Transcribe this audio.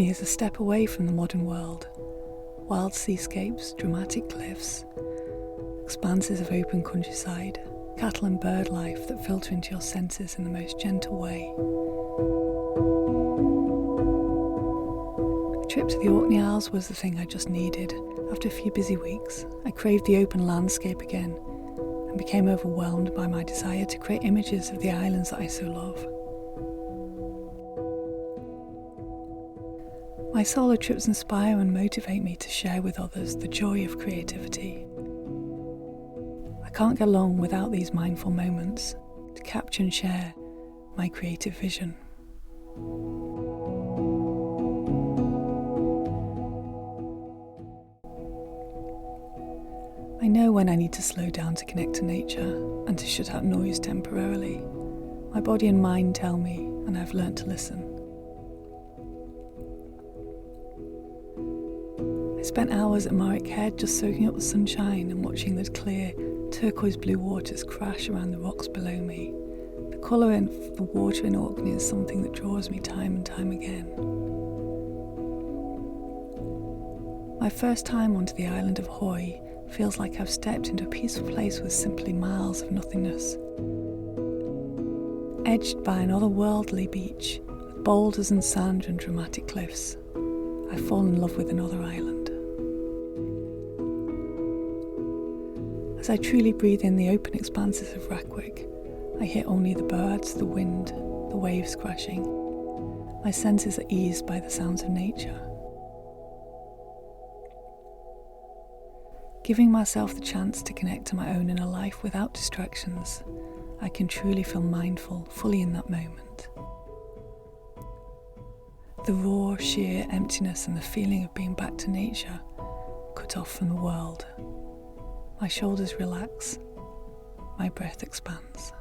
Orkney is a step away from the modern world. Wild seascapes, dramatic cliffs, expanses of open countryside, cattle and bird life that filter into your senses in the most gentle way. A trip to the Orkney Isles was the thing I just needed. After a few busy weeks, I craved the open landscape again and became overwhelmed by my desire to create images of the islands that I so love. My solo trips inspire and motivate me to share with others the joy of creativity. I can't get along without these mindful moments to capture and share my creative vision. I know when I need to slow down to connect to nature and to shut out noise temporarily. My body and mind tell me, and I've learnt to listen. I spent hours at Marrick Head just soaking up the sunshine and watching the clear, turquoise blue waters crash around the rocks below me. The colour of the water in Orkney is something that draws me time and time again. My first time onto the island of Hoy feels like I've stepped into a peaceful place with simply miles of nothingness. Edged by an otherworldly beach, with boulders and sand and dramatic cliffs, I fall in love with another island. As I truly breathe in the open expanses of Rackwick, I hear only the birds, the wind, the waves crashing. My senses are eased by the sounds of nature. Giving myself the chance to connect to my own inner life without distractions, I can truly feel mindful, fully in that moment. The raw, sheer emptiness and the feeling of being back to nature, cut off from the world. My shoulders relax, my breath expands.